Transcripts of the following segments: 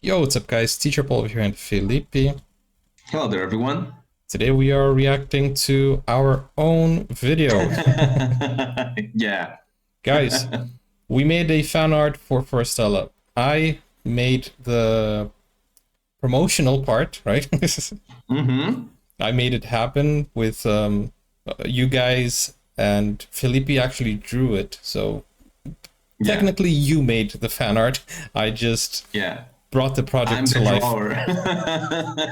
Yo, what's up guys? Teacher Paul here and Felipe. Hello there, everyone. Today we are reacting to our own video. Yeah. Guys, we made a fan art for Forestella. I made the promotional part, right? Mm-hmm. I made it happen with you guys, and Felipe actually drew it. So Yeah. technically you made the fan art. I just Yeah. brought the project I'm to the life. drawer.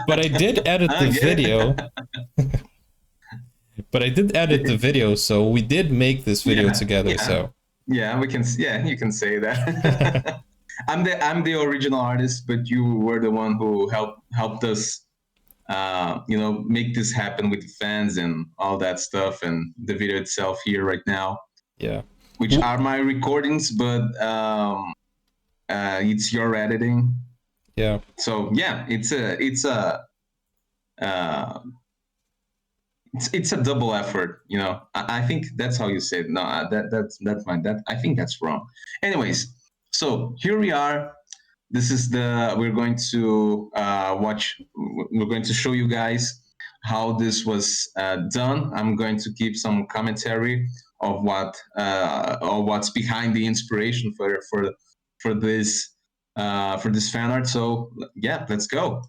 But I did edit the Okay. video. But I did edit the video, so we did make this video Yeah. together. Yeah. So Yeah. Yeah, you can say that. I'm the original artist, but you were the one who helped us, make this happen with the fans and all that stuff, and the video itself here right now, yeah, which are my recordings, but it's your editing. yeah. So yeah, uh, it's a double effort. I think that's how you say it. No, that's my that I think that's wrong. Anyways, so here we are. This is the we're going to watch. We're going to show you guys how this was done. I'm going to give some commentary of what's behind the inspiration for this fan art. So yeah, let's go.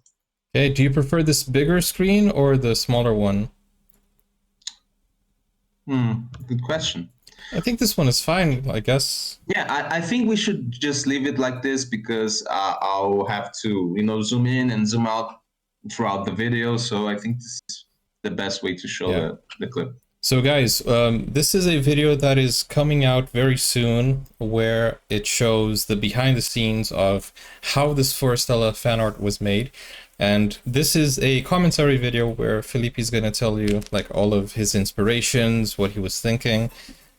Okay, do you prefer this bigger screen or the smaller one? Good question. I think this one is fine, I guess. Yeah, I think we should just leave it like this because I'll have to, zoom in and zoom out throughout the video. So I think this is the best way to show Yeah. the clip. So guys, this is a video that is coming out very soon where it shows the behind the scenes of how this Forestella fan art was made. And this is a commentary video where Felipe is going to tell you like all of his inspirations, what he was thinking.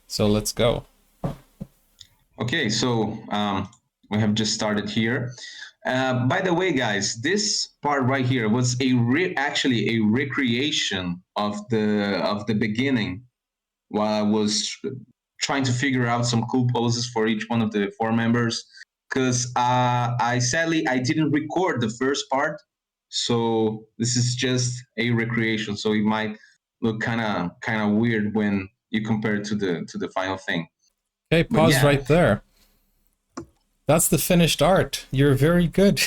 So let's go. Okay, so we have just started here. By the way, guys, this part right here was actually a recreation of the beginning while I was trying to figure out some cool poses for each one of the four members. Because I sadly I didn't record the first part, so this is just a recreation. So it might look kind of weird when you compare it to the final thing. Okay, But pause yeah. right there. That's the finished art. You're very good.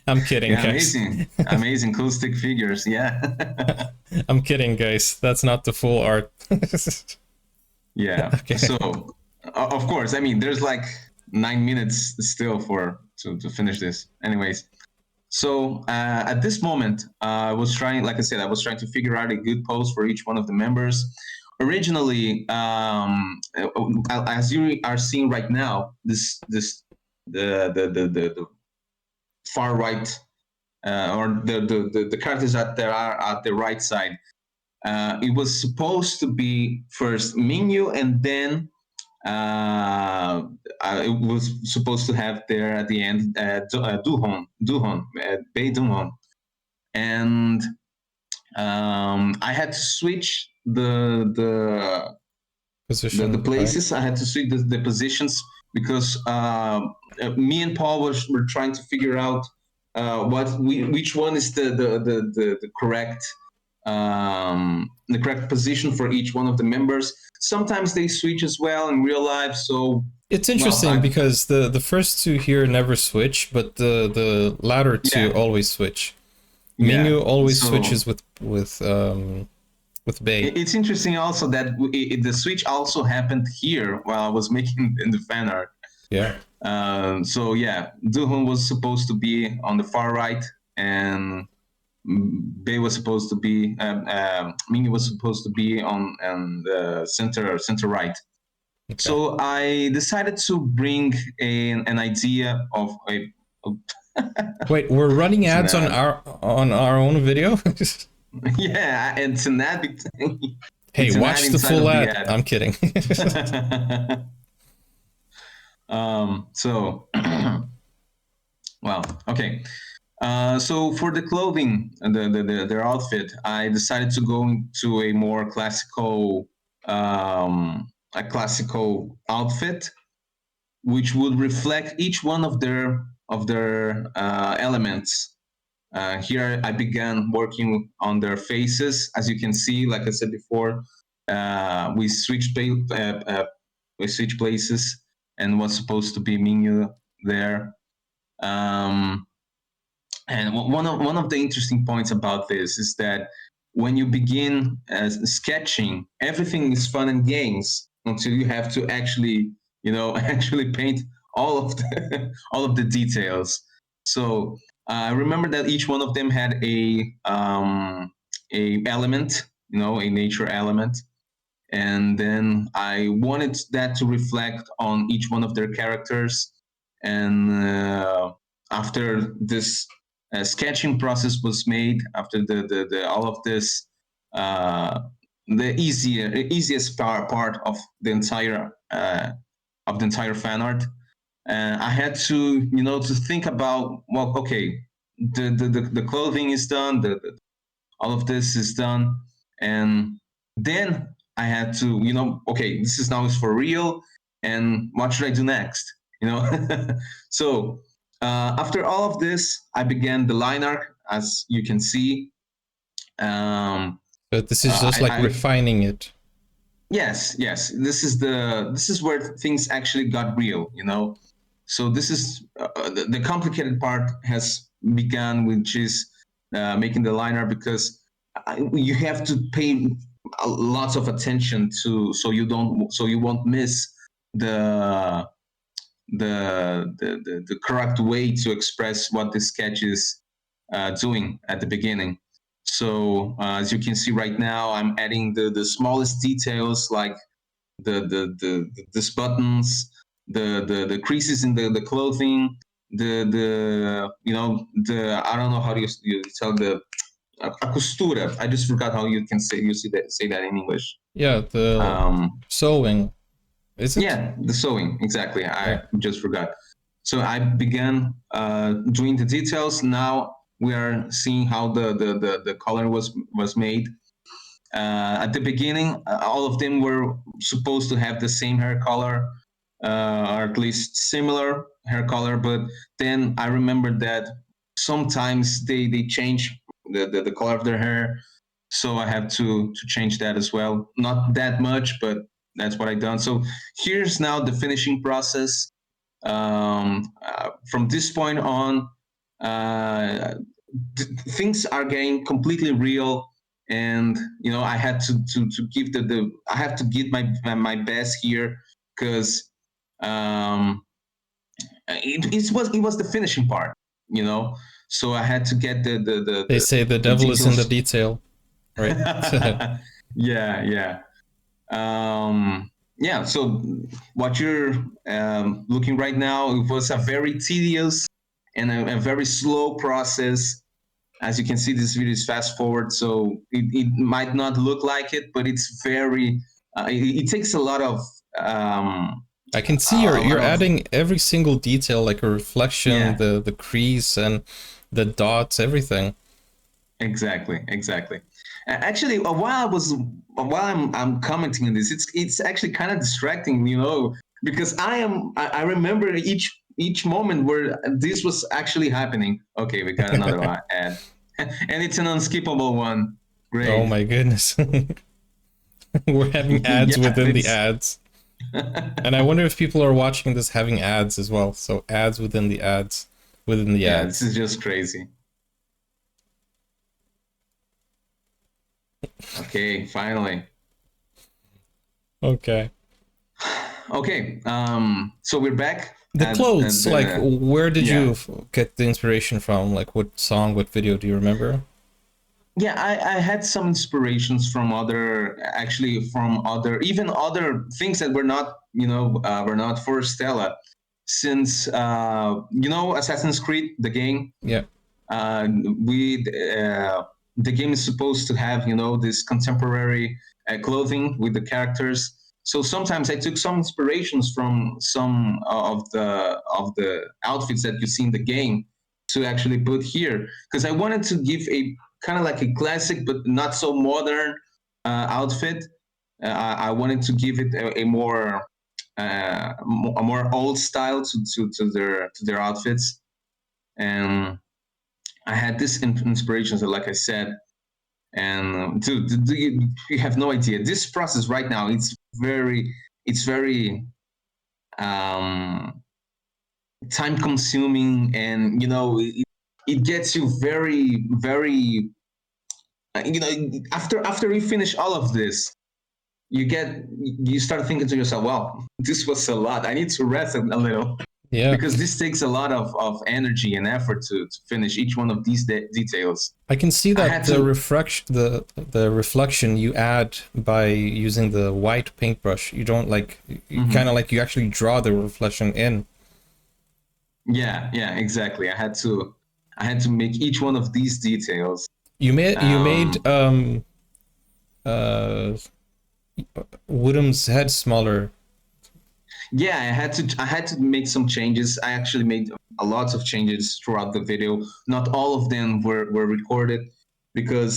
I'm kidding, Yeah, guys. amazing, amazing, cool stick figures. Yeah, I'm kidding, guys. That's not the full art. yeah. Okay. So, of course, I mean, there's like 9 minutes still to finish this. Anyways, so at this moment, I was trying, like I said, I was trying to figure out a good pose for each one of the members. Originally, as you are seeing right now, the far right or the characters that there are at the right side. It was supposed to be first Minu, and then it was supposed to have there at the end Bei Duhon, and I had to switch the Position, right? places. I had to switch the positions because me and Paul were trying to figure out which one is the correct position for each one of the members. Sometimes they switch as well in real life. So It's well, interesting because the first two here never switch, but the latter two yeah, always switch. yeah. Mingu always So switches with Bay. it's interesting also that the switch also happened here while I was making in the fan art. Yeah. So yeah, Duhun was supposed to be on the far right, and Bay was supposed to be Mingi was supposed to be on the center right. Okay. So I decided to bring an idea of a. Wait, we're running It's an ads on our own video? yeah, it's an ad. Hey, It's an ad watch the inside full of the ad. ad. I'm kidding. So well, okay. So for the clothing, their outfit, I decided to go into a more classical outfit. which would reflect each one of their elements. Here I began working on their faces. As you can see, like I said before, we we switched places, and was supposed to be Minho there. Um, and one of the interesting points about this is that when you begin sketching, everything is fun and games until you have to actually, actually paint all of the all of the details. So I remember that each one of them had a element, a nature element, and then I wanted that to reflect on each one of their characters. And after this sketching process was made, after the all of this, uh, the easiest part of the entire fan art, I had to to think about, well, okay, the clothing is done, all of this is done, and then I had to, okay, this is now is for real, and what should I do next? So after all of this, I began the line art, as you can see. um, But this is just like I refining it. Yes, this is where things actually got real. So this is the complicated part has begun, which is making the liner, because you have to pay lots of attention to, so you won't miss the the correct way to express what the sketch is doing at the beginning. So as you can see right now, I'm adding the smallest details, like these buttons, the creases in the clothing, the the, I don't know how you tell, the a costura. I just forgot how you can say that in English. Yeah, the Um, sewing, is it? yeah, the sewing, exactly. Yeah. I just forgot. So I began doing the details. Now we are seeing how the color was made. At the beginning, all of them were supposed to have the same hair color, or at least similar hair color. But then I remembered that sometimes they change the color of their hair, so I have to change that as well. Not that much, but that's what I done. So here's now the finishing process. From this point on, uh, things are getting completely real, and I had to give the I have to give my best here, because um, it was the finishing part, so I had to get They say the the devil is in the details. detail, right? Yeah. Yeah, so what you're looking right now, it was a very tedious and a very slow process. As you can see, this video is fast forward, so it might not look like it, but it's very it takes a lot of I can see a lot you're of adding every single detail, like a reflection, yeah, the crease and the dots, everything. exactly. Actually, while I'm commenting on this, it's actually kind of distracting, because I remember each moment where this was actually happening. Okay, we got another ad, and it's an unskippable one. Oh Great. my goodness. We're having ads Yeah, within the it's ads. And I wonder if people are watching this having ads as well. So ads within the ads within the yeah, this ads. is just crazy. Okay, finally. Okay. Okay, so we're back The at clothes, like, the where did yeah. you get the inspiration from? Like, what song, what video do you remember? Yeah, I had some inspirations from even other things that were not for Stella, since Assassin's Creed, the game. Yeah. uh, we The game is supposed to have this contemporary clothing with the characters. So sometimes I took some inspirations from some of the outfits that you see in the game to actually put here, because I wanted to give a kind of like a classic but not so modern outfit. I wanted to give it a more a more old style to their outfits. And I had this inspiration, so like I said, and dude, you have no idea. This process right now, it's very um, time consuming, and it gets you very after you finish all of this, you start thinking to yourself, well, this was a lot. I need to rest a little Yeah, because this takes a lot of energy and effort to finish each one of these details. I can see I that had to. the reflection you add by using the white paintbrush. You don't like you kind of Mhm. like you actually draw the reflection in. Yeah, exactly. I had to make each one of these details. You made Um, uh Woodham's head smaller. yeah, I had to make some changes. I actually made a lot of changes throughout the video. Not all of them were recorded because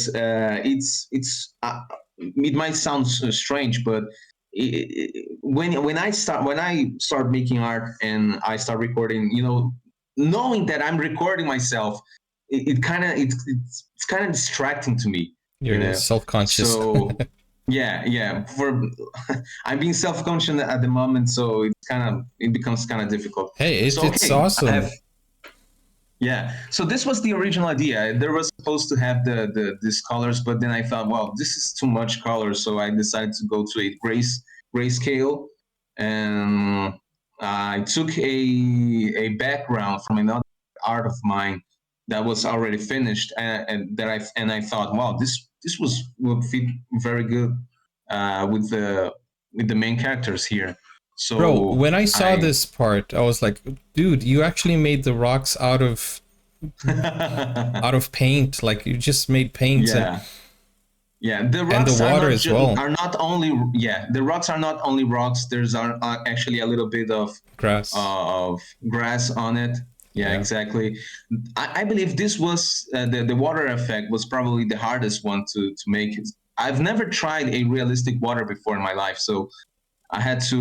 it might sound strange, but when I start making art and I start recording, knowing that I'm recording myself, it's kind of distracting to me, you You're know. self-conscious. So yeah. For I'm being self-conscious at the moment, so it becomes kind of difficult. Hey, So it's okay, I have. awesome. Yeah. So this was the original idea. There was supposed to have these colors, but then I thought, well, this is too much color, so I decided to go to a grayscale, and I took a background from another art of mine that was already finished, and I thought, wow, this would fit very good with the main characters here. Bro, So when I saw I. this part, I was like, dude, you actually made the rocks out of paint. Like you just made paint Yeah. Yeah, the and the rocks are water not as well. are not only, yeah, the rocks are not only rocks. There's actually a little bit Grass. of grass on it. Yeah, Yeah. exactly. I believe this was the water effect was probably the hardest one to make. I've never tried a realistic water before in my life, so I had to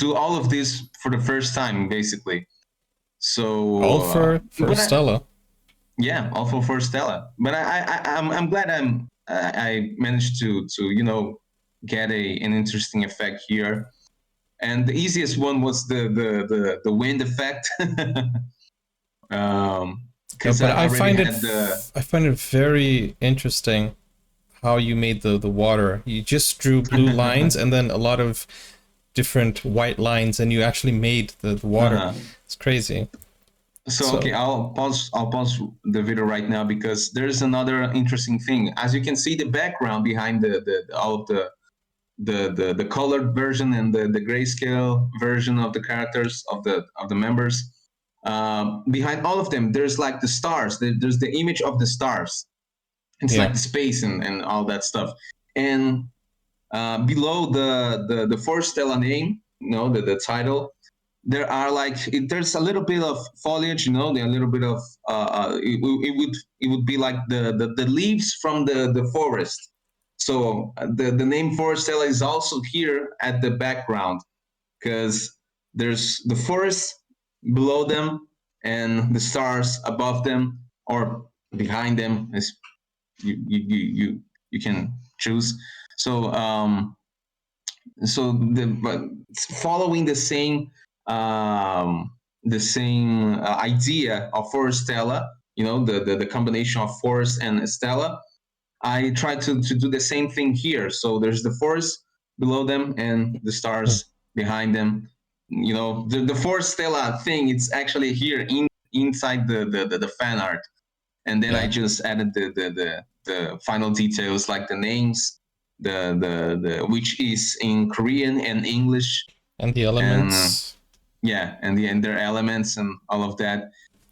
do all of this for the first time basically. So, All for but Stella. yeah, also for Stella. But I'm glad I managed to get an interesting effect here. And the easiest one was the wind effect. No, Because but I already had the. I find it very interesting how you made the water. You just drew blue lines and then a lot of different white lines, and you actually made the water. Uh-huh. It's crazy. So okay, So I'll pause the video right now because there's another interesting thing. As you can see, the background behind the all of the colored version and the grayscale version of the characters of the members. Behind all of them, there's like the stars. There's the image of the stars. It's yeah. like the space and all that stuff. And below the Forestella name, the title, there are like there's a little bit of foliage, there a little bit of it would be like the leaves from the forest. So the name Forestella is also here at the background because there's the forest below them and the stars above them or behind them, as you can choose. So but following the same idea of Forestella, the combination of forest and Stella. I try to do the same thing here. So there's the forest below them and the Hmm. stars behind them. The Forestella thing. It's actually here inside the fan art, and then I Yeah. just added the final details like the names, the which is in Korean and English, And the and elements. yeah, and their elements and all of that,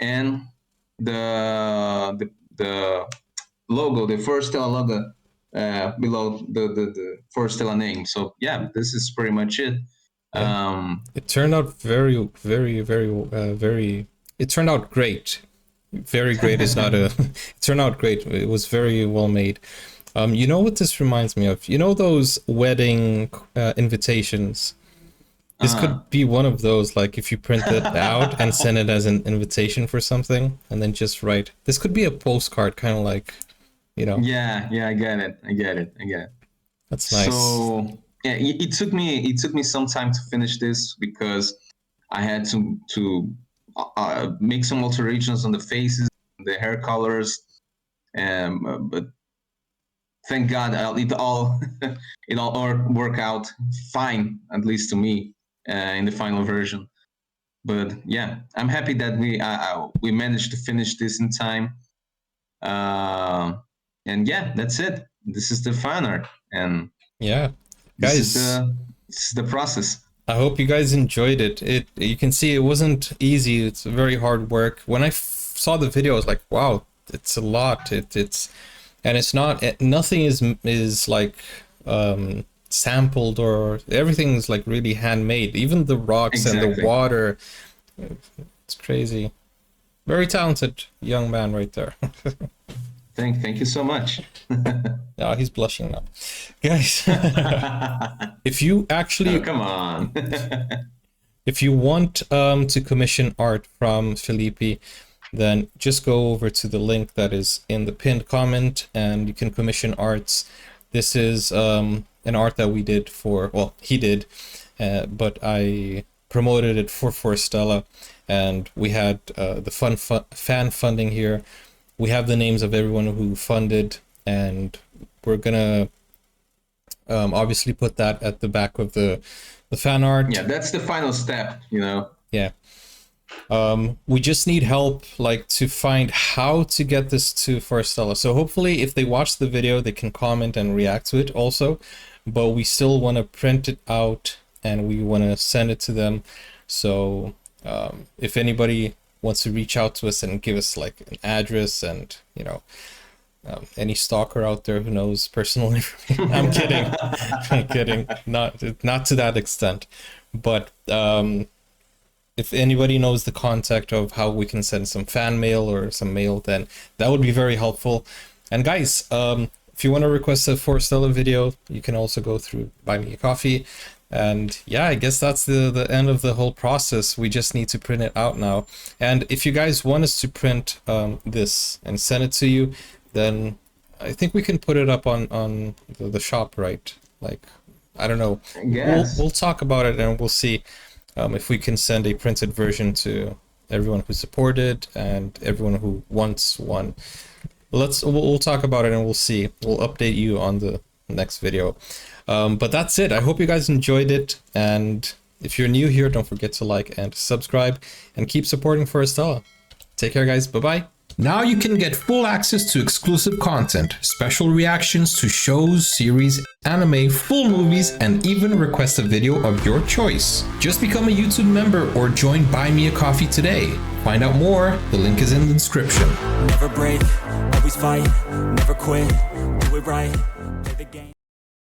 and the logo, the Forestella logo, below the Forestella name. So yeah, this is pretty much it. Yeah. Um, It turned out very. It turned out great. Very great is not a. It turned out great. It was very well made. You know what this reminds me of? You know those wedding invitations This could be one of those, like if you print it out and send it as an invitation for something, and then just write. This could be a postcard, kind of like, you know. Yeah, I get it. I get it. That's nice. So yeah, it took me some time to finish this because I had to make some alterations on the faces, the hair colors, but thank God it all it all worked out fine, at least to me, in the final version. But yeah, I'm happy that we managed to finish this in time. Uh, and yeah, that's it. This is the fan art, and Yeah, this is guys. the process. I hope you guys enjoyed it. You can see it wasn't easy. It's very hard work. When I saw the video, I was like, wow, it's a lot. And it's not, nothing is like sampled, or everything's like really handmade. Even the rocks and the Exactly. water. It's crazy. Very talented young man right there. Thank you so much. Yeah, he's blushing now. Guys, if you actually Oh, come on. if you want to commission art from Felipe, then just go over to the link that is in the pinned comment and you can commission arts. This is an art that we did for, well, he did, but I promoted it for Forestella, and we had the fan funding here. We have the names of everyone who funded, and we're gonna obviously put that at the back of the fan art. Yeah, that's the final step, you know. Yeah. We just need help, like, to find how to get this to Forestella. So hopefully if they watch the video, they can comment and react to it also, but we still want to print it out and we want to send it to them. So if anybody wants to reach out to us and give us like an address, and you know, any stalker out there who knows personal information. I'm kidding. I'm kidding. Not to that extent, but if anybody knows the contact of how we can send some fan mail or some mail, then that would be very helpful. And guys, if you want to request a Forestella video, you can also go through Buy Me a Coffee. And yeah, I guess that's the end of the whole process. We just need to print it out now. And if you guys want us to print this and send it to you, then I think we can put it up on the shop, right? Like, I don't know. Yes. We'll talk about it and we'll see if we can send a printed version to everyone who supported and everyone who wants one. We'll talk about it and we'll see. We'll update you on the next video. But that's it. I hope you guys enjoyed it, and if you're new here, don't forget to like and subscribe and keep supporting Forestella. Take care, guys. Bye-bye. Now you can get full access to exclusive content, special reactions to shows, series, anime, full movies, and even request a video of your choice. Just become a YouTube member or join Buy Me a Coffee today. Find out more, the link is in the description. Never break, always fight, never quit, do it right, play the game.